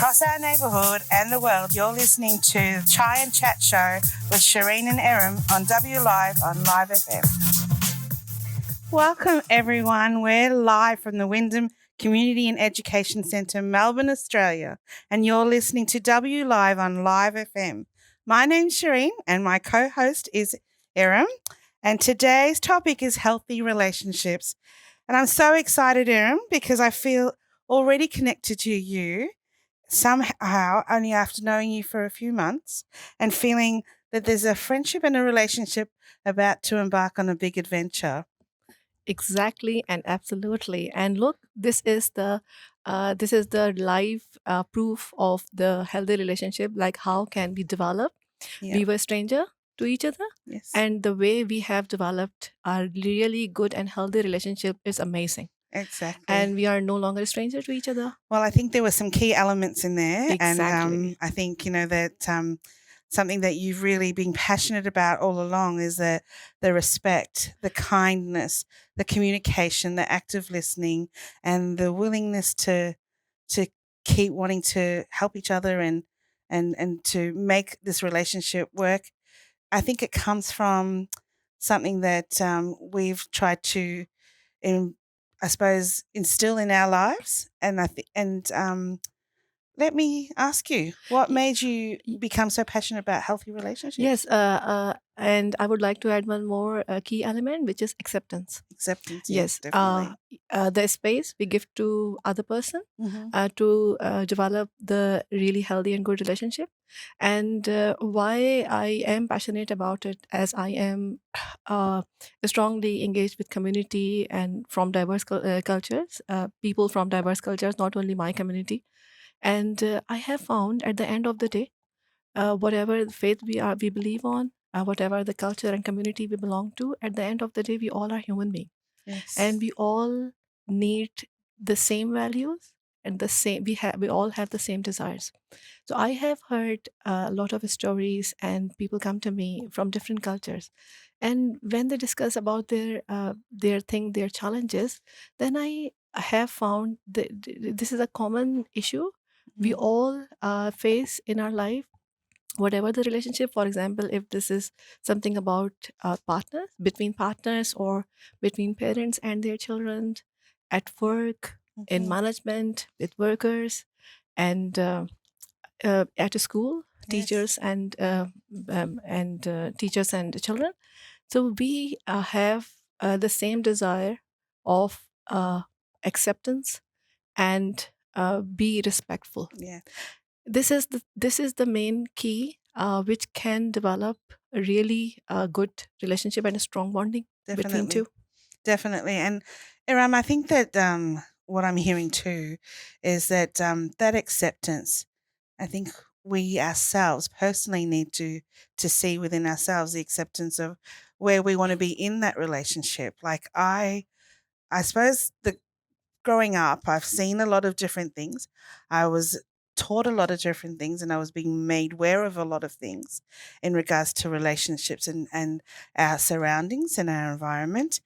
across our neighbourhood and the world, you're listening to Chai and Chat Show with Shireen and Erum on W Live on Live FM. Welcome, everyone. We're live from the Wyndham Community and Education Centre, Melbourne, Australia, and you're listening to W Live on Live FM. My name's Shireen, and my co-host is Erum, and today's topic is healthy relationships. And I'm so excited, Erum, because I feel already connected to you somehow only after knowing you for a few months and feeling that there's a friendship and a relationship about to embark on a big adventure. Exactly and absolutely. And look, this is the live proof of the healthy relationship. Like how can we develop? Yeah. We were stranger to each other, Yes. and the way we have developed our really good and healthy relationship is amazing. Exactly. And we are no longer a stranger to each other. Well, I think there were some key elements in there. Exactly. And I think, that something that you've really been passionate about all along is the respect, the kindness, the communication, the active listening, and the willingness to keep wanting to help each other and to make this relationship work. I think it comes from something that we've tried to I suppose, instill in our lives. And let me ask you, what made you become so passionate about healthy relationships? Yes, and I would like to add one more key element, which is acceptance. Acceptance, Yes, definitely. the space we give to other person Mhm. to develop the really healthy and good relationship. And why I am passionate about it, as I am strongly engaged with community and from diverse cultures, people from diverse cultures, not only my community. And I have found at the end of the day, whatever faith we believe on, whatever the culture and community we belong to, at the end of the day, we all are human beings, Yes. and we all need the same values, and we all have the same desires. So I have heard a lot of stories, and people come to me from different cultures, and when they discuss about their challenges, then I have found that this is a common issue we Mhm. all face in our life, whatever the relationship. For example, if this is something about partners, between partners, or between parents and their children, at work, in Mhm. management, with workers, and at a school, Yes. teachers and teachers and children. So we have the same desire of acceptance and be respectful. Yeah. This is the main key which can develop a really good relationship and a strong bonding between Definitely. two. Definitely. And Iram, I think that what I'm hearing too is that that acceptance, I think we ourselves personally need to see within ourselves the acceptance of where we want to be in that relationship. Like I suppose the growing up, I've seen a lot of different things. I was taught a lot of different things and I was being made aware of a lot of things in regards to relationships and our surroundings and our environment.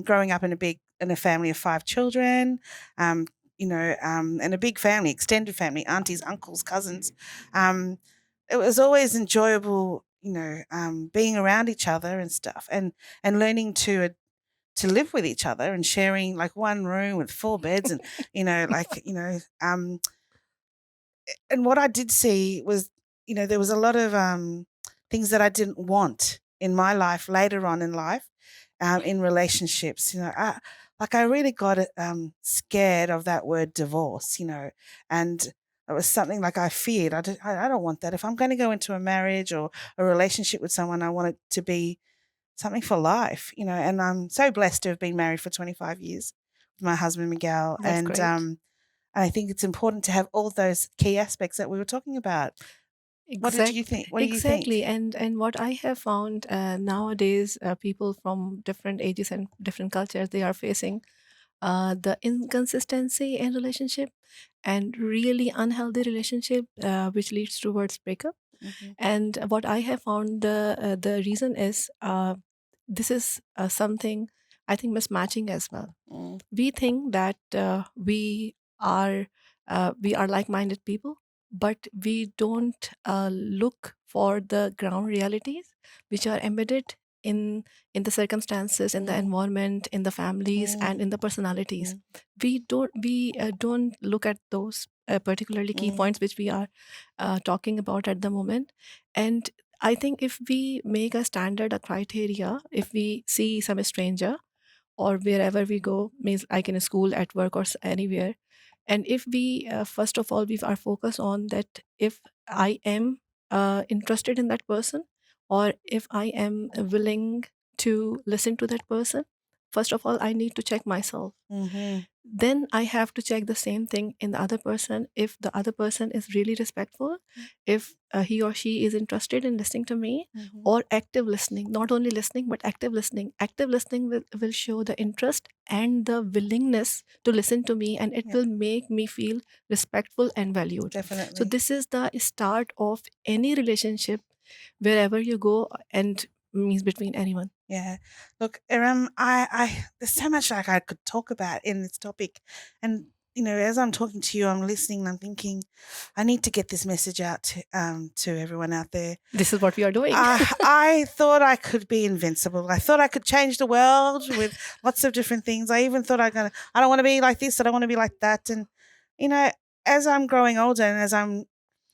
Growing up in a family of 5 children, um, and a big family, extended family, aunties, uncles, cousins. It was always enjoyable, being around each other and stuff and learning to live with each other and sharing like one room with 4 beds and and what I did see was there was a lot of things that I didn't want in my life later on in life, in relationships. I really got scared of that word divorce, and it was something like I feared. I don't want that. If I'm going to go into a marriage or a relationship with someone, I want it to be something for life, and I'm so blessed to have been married for 25 years with my husband Miguel. That's And great. I think it's important to have all those key aspects that we were talking about. What did you think? What do you Exactly. think? And what I have found nowadays, people from different ages and different cultures, they are facing the inconsistency in relationship and really unhealthy relationship, which leads towards breakup. Mhm. And what I have found, the reason is this is something, I think, mismatching as well. Mm. We think that we are we are like-minded people, but we don't look for the ground realities which are embedded in in the circumstances, in the Mm, environment, in the families, mm, and in the personalities. mm, We don't look at those particularly key mm, points which we are talking about at the moment. And I think if we make a standard, a criteria, if we see some stranger or wherever we go, means like in a school, at work, or anywhere, and if we first of all we are focused on that, if I am interested in that person, or if I am willing to listen to that person, first of all I need to check myself. mhm, Then I have to check the same thing in the other person. If the other person is really respectful, if he or she is interested in listening to me, mhm. or active listening, not only listening but active listening. Active listening will show the interest and the willingness to listen to me, and it Yeah, will make me feel respectful and valued. So definitely. this is the start of any relationship, wherever you go, and means between anyone. Yeah. Look, there's so much like I could talk about in this topic, and as I'm talking to you, I'm listening, and I'm thinking, I need to get this message out to everyone out there. This is what we are doing. I thought I could be invincible. I thought I could change the world with lots of different things. I even thought I don't want to be like this. I don't want to be like that. And you know, as I'm growing older and as I'm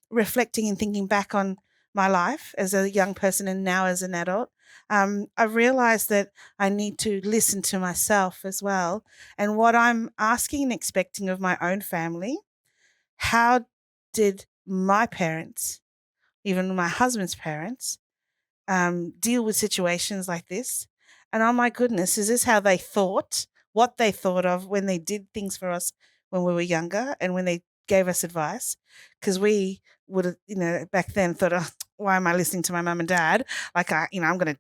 reflecting and thinking back on my life as a young person and now as an adult, I've realized that I need to listen to myself as well and what I'm asking and expecting of my own family. How did my parents, even my husband's parents, deal with situations like this? And oh my goodness, is this how they thought, what they thought of when they did things for us when we were younger and when they gave us advice? Because we would have, back then thought, oh, why am I listening to my mum and dad? Like, I'm not going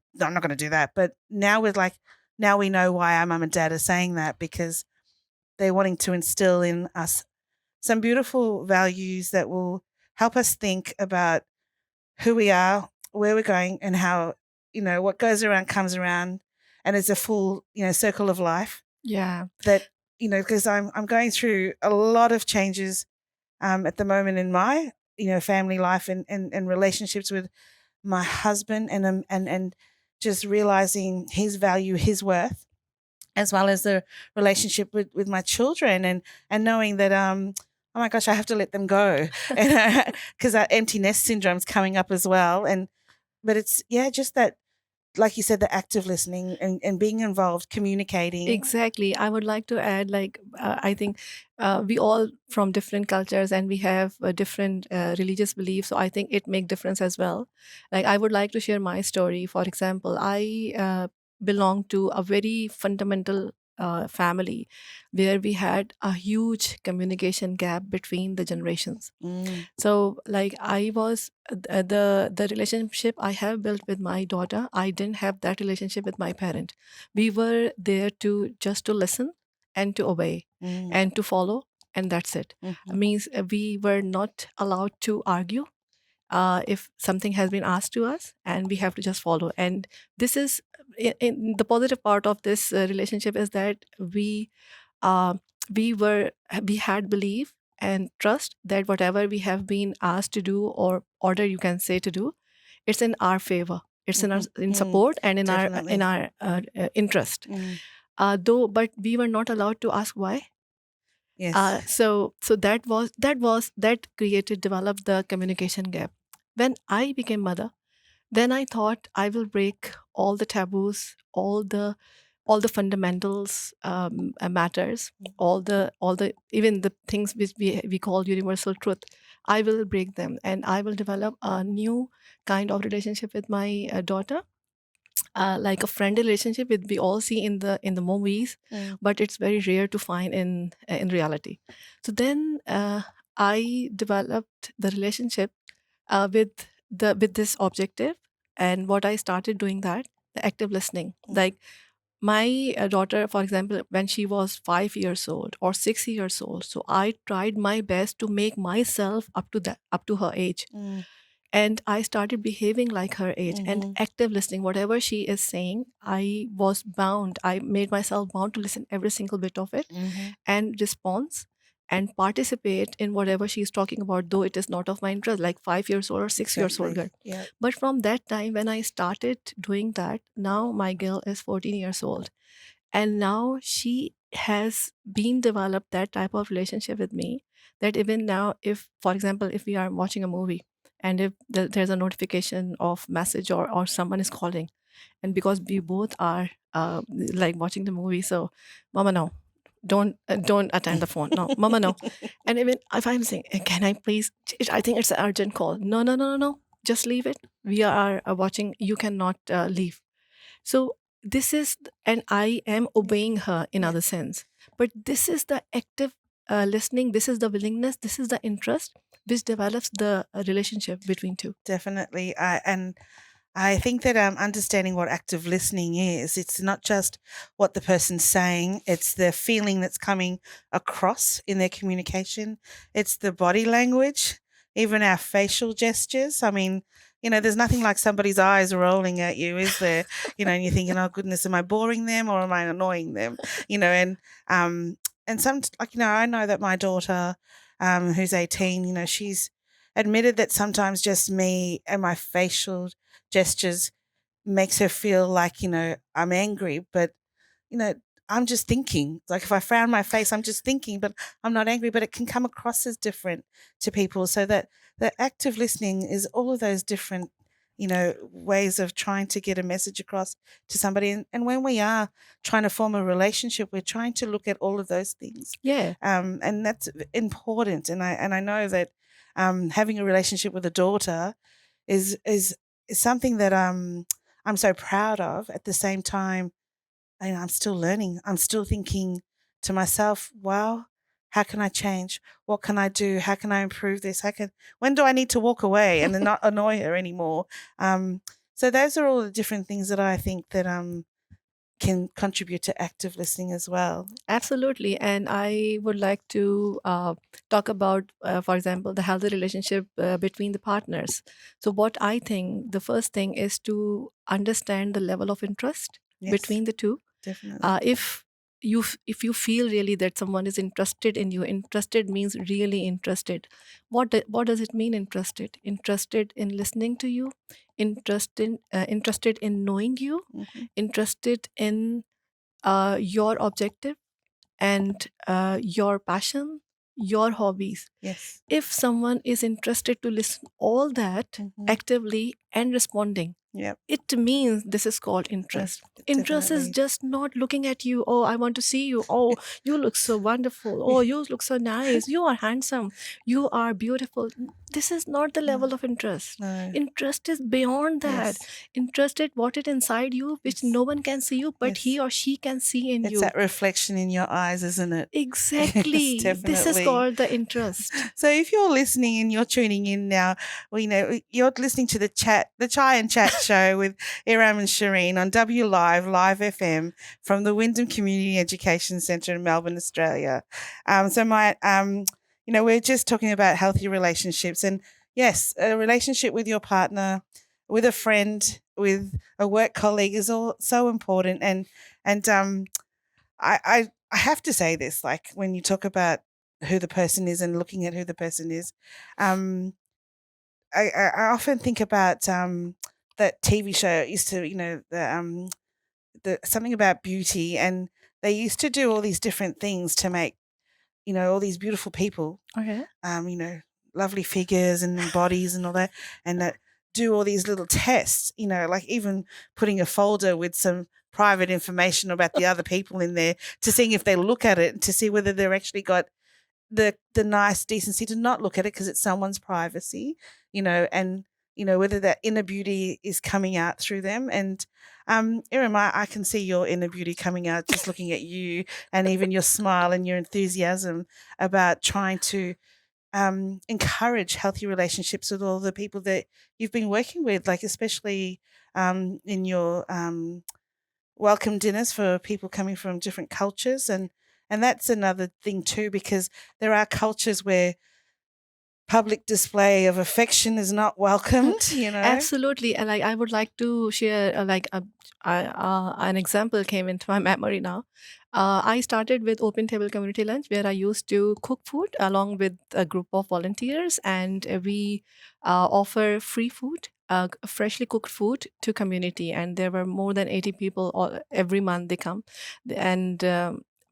to do that. But now we're like, now we know why our mum and dad are saying that because they're wanting to instill in us some beautiful values that will help us think about who we are, where we're going, and how, what goes around comes around, and it's a full, circle of life Yeah. that, because I'm going through a lot of changes at the moment in my, family life and relationships with my husband and just realizing his value, his worth, as well as the relationship with my children and knowing that oh my gosh, I have to let them go and because that empty nest syndrome's coming up as well. And but it's, yeah, just that, like you said, the active listening and being involved, communicating. Exactly. I would like to add, like, I think we all from different cultures, and we have different religious beliefs. So I think it make difference as well. Like, I would like to share my story. For example, I belong to a very fundamental family where we had a huge communication gap between the generations. Mm, So, like, I was the relationship I have built with my daughter, I didn't have that relationship with my parent. We were there to just to listen and to obey mm, and to follow, and that's it. mhm, Means we were not allowed to argue if something has been asked to us, and we have to just follow. And this is in the positive part of this relationship is that uh, we had belief and trust that whatever we have been asked to do, or order you can say to do, it's in our favor, it's in our mhm, in mm, support and in definitely. our interest. Mm, Though, but we were not allowed to ask why. yes. So that created, developed the communication gap. When I became mother, then I thought I will break all the taboos, all the fundamentals matters, Mhm, all the even the things which we call universal truth. I will break them, and I will develop a new kind of relationship with my daughter, like a friendly relationship with we all see in the movies, mm, but it's very rare to find in reality. So then I developed the relationship with this objective. And what I started doing, that the active listening, mm, like my daughter, for example, when she was 5 years old or 6 years old, so I tried my best to make myself up to her age, mm, and I started behaving like her age and mhm, active listening. Whatever she is saying, I was bound. I made myself bound to listen every single bit of it mhm, and response. and participate in whatever she's talking about, though it is not of my interest, like 5 years old or 6 years old Exactly. girl. Yeah. But from that time, when I started doing that, now my girl is 14 years old. And now she has been developed that type of relationship with me, that even now, if, for example, if we are watching a movie and if there's a notification of message, or someone is calling, and because we both are like watching the movie, so mama, no, don't attend the phone, no mama, no. And even if I'm saying, can I please, I think it's an urgent call, no, no, no, no, no, just leave it, we are watching, you cannot leave. So this is, and I am obeying her in Yeah. other sense. But this is the active listening, this is the willingness, this is the interest which develops the relationship between two. Definitely. I think that understanding what active listening is, it's not just what the person's saying, it's the feeling that's coming across in their communication, it's the body language, even our facial gestures. I mean, there's nothing like somebody's eyes rolling at you, is there? And you're thinking, oh goodness, am I boring them or am I annoying them? Um, and some, like, I know that my daughter, who's 18, she's admitted that sometimes just me and my facial gestures makes her feel like, I'm angry, but, you know, I'm just thinking. Like if I frown my face, I'm just thinking, but I'm not angry, but it can come across as different to people. So that the active listening is all of those different, ways of trying to get a message across to somebody. And when we are trying to form a relationship, we're trying to look at all of those things. Yeah, And that's important. And I know that having a relationship with a daughter is something that I'm so proud of. At the same time, I'm still learning. I'm still thinking to myself, wow, how can I change? What can I do? How can I improve this? When do I need to walk away and then not annoy her anymore? Um, so those are all the different things that I think that can contribute to active listening as well. absolutely. And I would like to talk about, for example, the healthy relationship between the partners. So, what I think the first thing is to understand the level of interest Yes, between the two. definitely. If if you feel really that someone is interested in you, interested means really interested. What does it mean, interested? Interested in listening to you, interested in knowing you, Hmm. interested in your objective, and your passion, your hobbies. Yes. If someone is interested to listen all that Hmm. actively and responding, Yep. it means this is called interest. Interest is Definitely. just not looking at you. Oh, I want to see you. Oh, you look so wonderful. Oh, you look so nice. You are handsome. You are beautiful. This is not the No. level of interest. No. Interest is beyond that. Yes. Interested what it inside you, which Yes. no one can see you, but he Yes. or she can see in It's you. that reflection in your eyes, isn't it? Yes, Exactly. This is definitely. called the interest. So if you're listening and you're tuning in now, well, you're listening to the Chai and Chat show with Erum and Shireen on W Live FM from the Wyndham Community Education Centre in Melbourne, Australia. We're just talking about healthy relationships, and yes, a relationship with your partner, with a friend, with a work colleague is all so important. And I have to say this, like when you talk about who the person is and looking at who the person is, um, I often think about that TV show. It used to, the something about beauty, and they used to do all these different things to make all these beautiful people, Okay. um, you know, lovely figures and bodies and all that, and that do all these little tests, like even putting a folder with some private information about the other people in there to seeing if they look at it and to see whether they're actually got the nice decency to not look at it because it's someone's privacy, and whether that inner beauty is coming out through them. And Erin, I can see your inner beauty coming out just looking at you, and even your smile and your enthusiasm about trying to encourage healthy relationships with all the people that you've been working with, like especially in your welcome dinners for people coming from different cultures. And that's another thing too, because there are cultures where public display of affection is not welcomed. Absolutely. And I would like to share an example came into my memory now. I started with Open Table Community Lunch, where I used to cook food along with a group of volunteers, and we offer free food, freshly cooked food to community. And there were more than 80 people every month. They come, and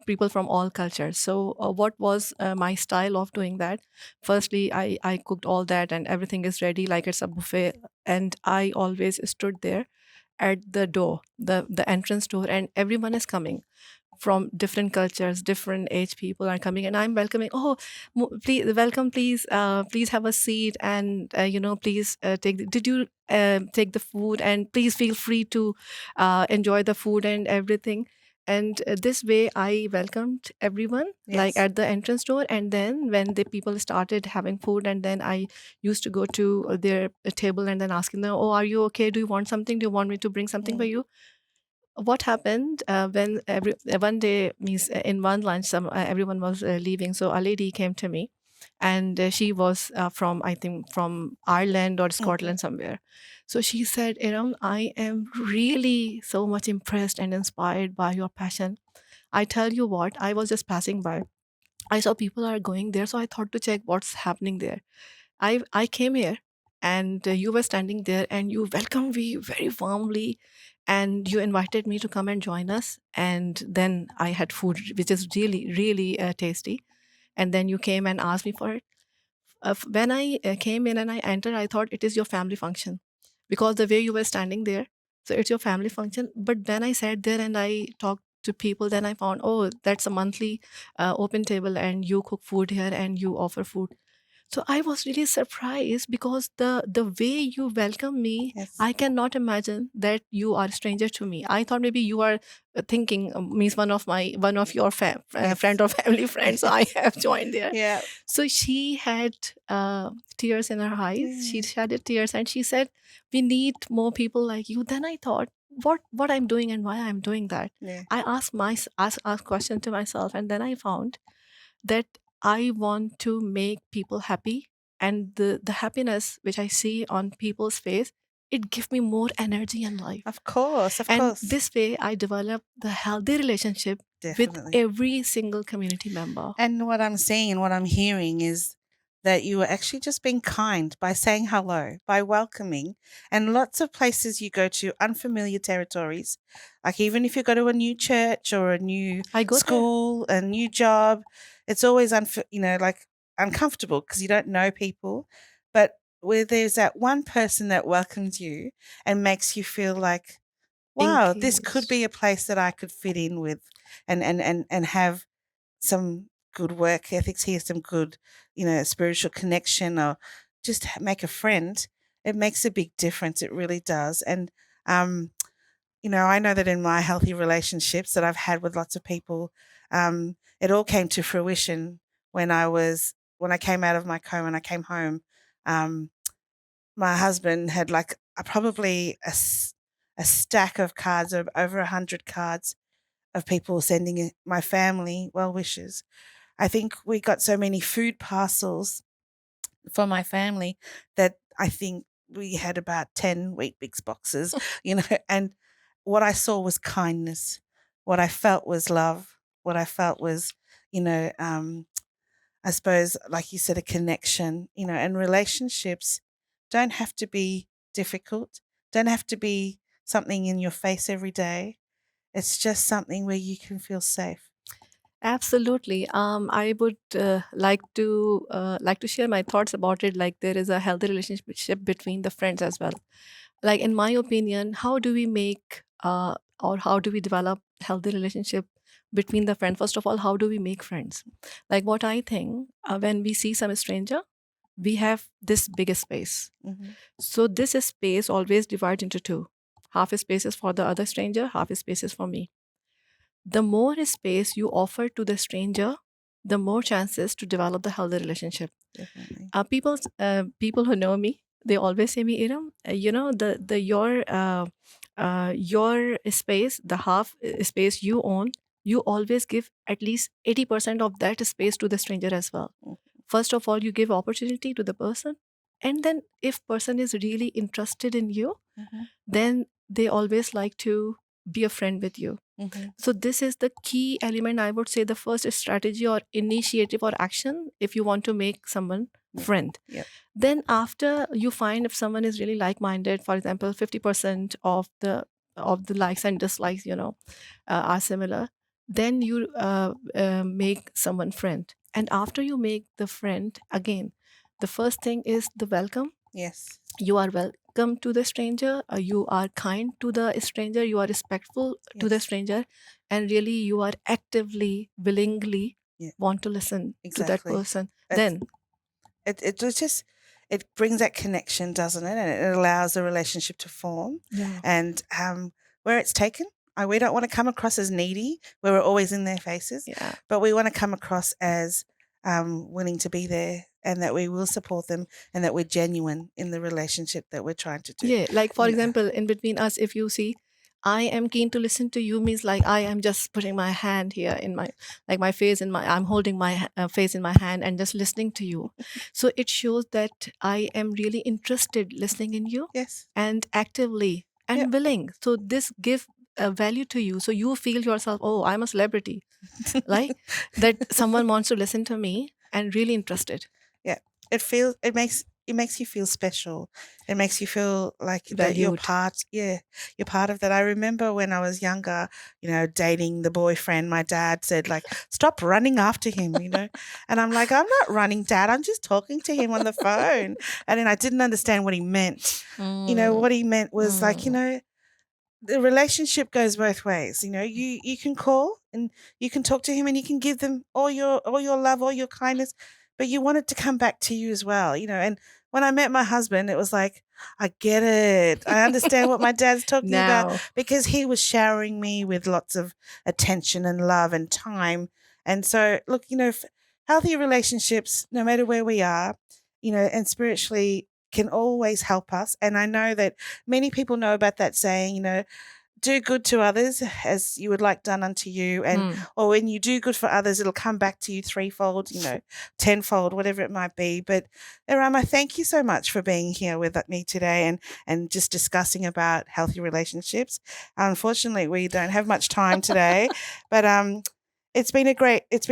people from all cultures. So, what was my style of doing that? Firstly, I cooked all that, and everything is ready like it's a buffet. And I always stood there at the door, the entrance door, and everyone is coming from different cultures, different age people are coming, and I'm welcoming. Oh, please welcome, please, please have a seat, and please take. Did you take the food? And please feel free to enjoy the food and everything. And this way, I welcomed everyone like Yes. at the entrance door. And then when the people started having food, and then I used to go to their table and then asking them, "Oh, are you okay? Do you want something? Do you want me to bring something for Mm. you?" What happened when one day means in one lunch everyone was leaving, so a lady came to me, and she was from, I think, from Ireland or Mhm. Scotland somewhere. So she said, Erum, I am really so much impressed and inspired by your passion. I tell you what, I was just passing by, I saw people are going there, so I thought to check what's happening there. I came here, and you were standing there, and you welcomed me very warmly, and you invited me to come and join us. And then I had food which is really really tasty, and then you came and asked me for it. When I came in and I entered, I thought it is your family function, because the way you were standing there, so it's your family function. But then I sat there and I talked to people, then I found, oh, that's a monthly open table, and you cook food here and you offer food. So I was really surprised, because the way you welcome me, Yes. I cannot imagine that you are a stranger to me. I thought maybe you are thinking, means one of your Yes. friend or family friends. So I have joined there. Yeah. So she had tears in her eyes. She Yeah. shedded tears, and she said, "We need more people like you." Then I thought, what I'm doing and why I'm doing that. Yeah. I asked question to myself, and then I found that I want to make people happy, and the happiness which I see on people's face, it gives me more energy in life. Of course. Of And course. this way I develop the healthy relationship with Definitely. every single community member. And what I'm seeing and what I'm hearing is that you were actually just being kind by saying hello, by welcoming. And lots of places you go to, unfamiliar territories, like even if you go to a new church or a new I go there. school, a new job, it's always like uncomfortable because you don't know people. But where there's that one person that welcomes you and makes you feel like, wow, this could Engaged. be a place that I could fit in with and have some good work ethics here, some good, spiritual connection, or just make a friend. It makes a big difference. It really does. And, um, I know that in my healthy relationships that I've had with lots of people, it all came to fruition when I came out of my coma and I came home. Um, my husband had like probably a stack of cards of over 100 cards of people sending my family well wishes. I think we got so many food parcels for my family that I think we had about 10 wheat bix boxes, and what I saw was kindness. What I felt was love. What I felt was, you know, um, I suppose, like you said, a connection, and relationships don't have to be difficult, don't have to be something in your face every day. It's just something where you can feel safe. Absolutely. I would like to share my thoughts about it. Like, there is a healthy relationship between the friends as well. Like, in my opinion, how do we make or how do we develop healthy relationship between the friends? First of all, how do we make friends? Like, what I think, when we see some stranger, we have this big space. Hmm. So this space always divides into two. Half a space is for the other stranger, half a space is for me. The more space you offer to the stranger, the more chances to develop the healthy relationship. Definitely. People who know me, they always say me, Iram, the your space, the half space you own, you always give at least 80% of that space to the stranger as well. First of all, you give opportunity to the person, and then if person is really interested in you, Mm-hmm. then they always like to be a friend with you. Mm-hmm. So this is the key element, I would say, the first strategy or initiative or action if you want to make someone Yep. friend. Yep. Then after you find if someone is really like-minded, for example, 50% of the likes and dislikes, are similar, then you make someone friend. And after you make the friend, again, the first thing is the welcome. Yes. You are welcome to the stranger, you are kind to the stranger, you are respectful to the Yes. stranger, and really you are actively, willingly Yeah. want to listen to that Exactly. person. It's, Then it just it brings that connection, doesn't it? And it allows the relationship to form. yeah, And where it's taken, we don't want to come across as needy, where we're always in their faces, yeah, but we want to come across as willing to be there, and that we will support them, and that we're genuine in the relationship that we're trying to do. yeah, like for You know. example, in between us, if you see I am keen to listen to you, means like I am just putting my hand here in my, like my face in my, I'm holding my face in my hand and just listening to you. So it shows that I am really interested listening in you, Yes. and actively Yep. and willing. So this gives a value to you. So you feel yourself, oh, I'm a celebrity, like that someone wants to listen to me and really interested, Yeah. It makes you feel special. It makes you feel like that you're valued. part, yeah, you're part of that. I remember when I was younger, dating the boyfriend, my dad said, like, stop running after him, And I'm like, I'm not running, Dad. I'm just talking to him on the phone. And then I didn't understand what he meant. Mm, What he meant was like, mm. the relationship goes both ways. You can call and you can talk to him, and you can give them all your love, all your kindness, but you want it to come back to you as well. And when I met my husband, it was like, I get it. I understand what my dad's talking about, Now, because he was showering me with lots of attention and love and time. And so, look, healthy relationships, no matter where we are, and spiritually, can always help us. And I know that many people know about that saying, do good to others as you would like done unto you. And mm. or when you do good for others, it'll come back to you threefold, tenfold, whatever it might be. But Erum, I thank you so much for being here with me today, and just discussing about healthy relationships. Unfortunately, we don't have much time today, but it's been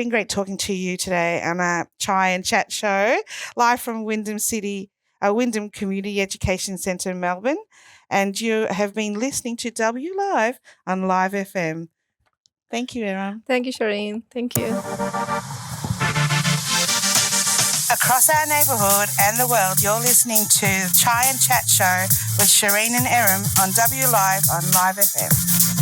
great talking to you today on a Chai and Chat show, live from Wyndham City, Wyndham Community Education Centre in Melbourne. And you have been listening to W Live on Live FM. Thank you, Eram. Thank you, Shireen. Thank you. Across our neighbourhood and the world, you're listening to Chai and Chat show with Shireen and Eram on W Live on Live FM.